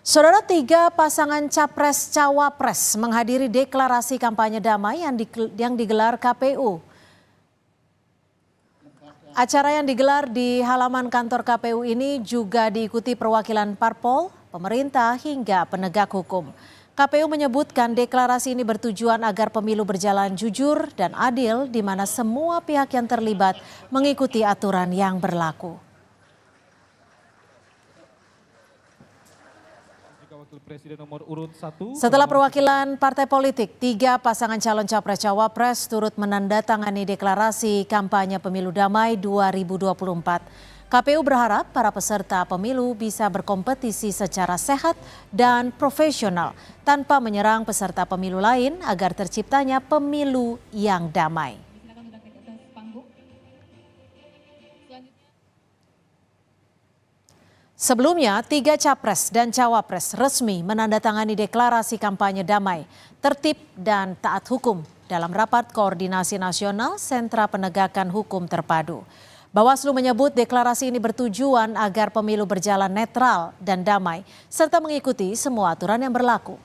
Saudara, tiga pasangan capres-cawapres menghadiri deklarasi kampanye damai yang digelar KPU. Acara yang digelar di halaman kantor KPU ini juga diikuti perwakilan parpol, pemerintah hingga penegak hukum. KPU menyebutkan deklarasi ini bertujuan agar pemilu berjalan jujur dan adil di mana semua pihak yang terlibat mengikuti aturan yang berlaku. Setelah perwakilan partai politik, tiga pasangan calon capres-cawapres turut menandatangani deklarasi kampanye pemilu damai 2024. KPU berharap para peserta pemilu bisa berkompetisi secara sehat dan profesional tanpa menyerang peserta pemilu lain agar terciptanya pemilu yang damai. Sebelumnya, tiga capres dan cawapres resmi menandatangani deklarasi kampanye damai, tertib dan taat hukum dalam rapat koordinasi nasional Sentra Penegakan Hukum Terpadu. Bawaslu menyebut deklarasi ini bertujuan agar pemilu berjalan netral dan damai, serta mengikuti semua aturan yang berlaku.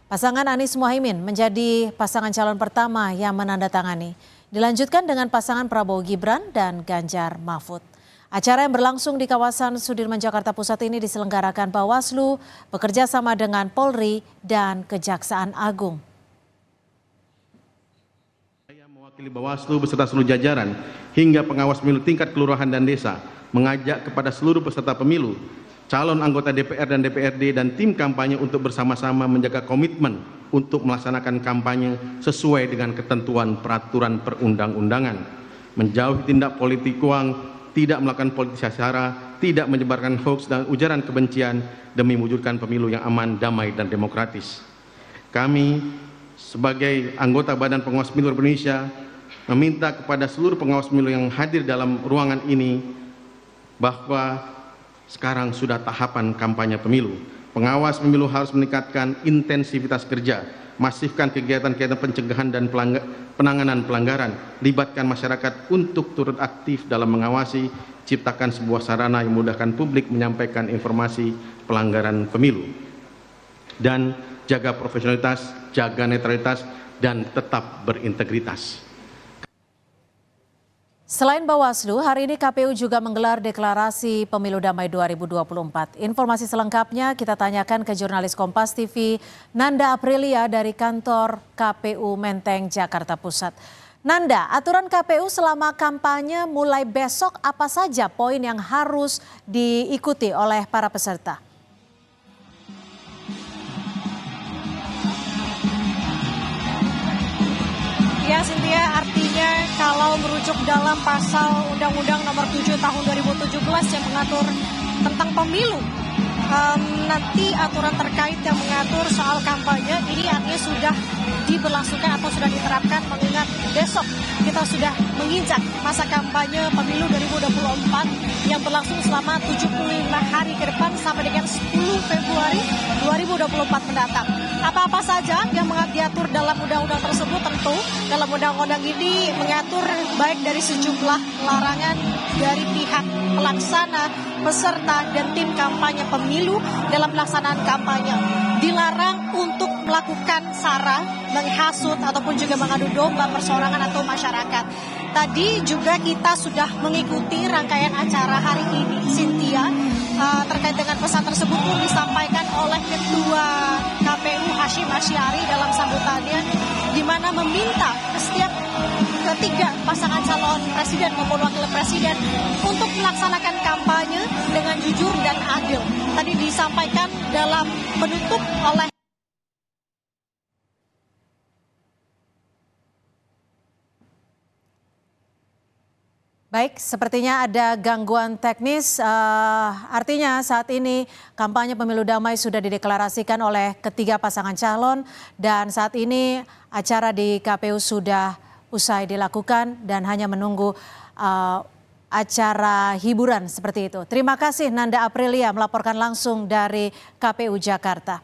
Pasangan Anies Mohaimin menjadi pasangan calon pertama yang menandatangani. Dilanjutkan dengan pasangan Prabowo Gibran dan Ganjar Mahfud. Acara yang berlangsung di kawasan Sudirman Jakarta Pusat ini diselenggarakan Bawaslu bekerja sama dengan Polri dan Kejaksaan Agung. Saya mewakili Bawaslu beserta seluruh jajaran hingga pengawas pemilu tingkat kelurahan dan desa mengajak kepada seluruh peserta pemilu, calon anggota DPR dan DPRD dan tim kampanye untuk bersama-sama menjaga komitmen untuk melaksanakan kampanye sesuai dengan ketentuan peraturan perundang-undangan, menjauhi tindak politik uang, tidak melakukan politisasi sara, tidak menyebarkan hoaks dan ujaran kebencian demi mewujudkan pemilu yang aman, damai, dan demokratis. Kami sebagai anggota Badan Pengawas Pemilu Indonesia meminta kepada seluruh pengawas pemilu yang hadir dalam ruangan ini bahwa sekarang sudah tahapan kampanye pemilu. Pengawas pemilu harus meningkatkan intensivitas kerja, masifkan kegiatan-kegiatan pencegahan dan penanganan pelanggaran, libatkan masyarakat untuk turut aktif dalam mengawasi, ciptakan sebuah sarana yang memudahkan publik menyampaikan informasi pelanggaran pemilu, dan jaga profesionalitas, jaga netralitas, dan tetap berintegritas. Selain Bawaslu, hari ini KPU juga menggelar deklarasi Pemilu Damai 2024. Informasi selengkapnya kita tanyakan ke jurnalis Kompas TV Nanda Aprilia dari kantor KPU Menteng, Jakarta Pusat. Nanda, aturan KPU selama kampanye mulai besok apa saja poin yang harus diikuti oleh para peserta? Ya, Cynthia, artinya kalau merujuk dalam pasal Undang-Undang Nomor 7 Tahun 2017 yang mengatur tentang pemilu, nanti aturan terkait yang mengatur soal kampanye ini artinya sudah diberlangsungkan atau sudah diterapkan, mengingat besok kita sudah menginjak masa kampanye pemilu 2024 yang berlangsung selama 75 hari ke depan sampai dengan 10 Februari 2024 mendatang. Apa-apa saja yang diatur dalam undang-undang tersebut? Tentu dalam undang-undang ini mengatur baik dari sejumlah larangan dari pihak pelaksana, peserta, dan tim kampanye pemilu dalam pelaksanaan kampanye. Dilarang untuk melakukan sara, menghasut, ataupun juga mengadu domba perseorangan atau masyarakat. Tadi juga kita sudah mengikuti rangkaian acara hari ini, Cynthia, terkait dengan pesan tersebut pun disampaikan oleh Ketua KPU Hashim Asyari dalam sambutannya, di mana meminta setiap ketiga pasangan calon presiden maupun wakil presiden untuk melaksanakan kampanye dengan jujur dan adil. Tadi disampaikan dalam penutup oleh Baik, sepertinya ada gangguan teknis. Artinya saat ini kampanye pemilu damai sudah dideklarasikan oleh ketiga pasangan calon dan saat ini acara di KPU sudah usai dilakukan dan hanya menunggu acara hiburan seperti itu. Terima kasih Nanda Aprilia melaporkan langsung dari KPU Jakarta.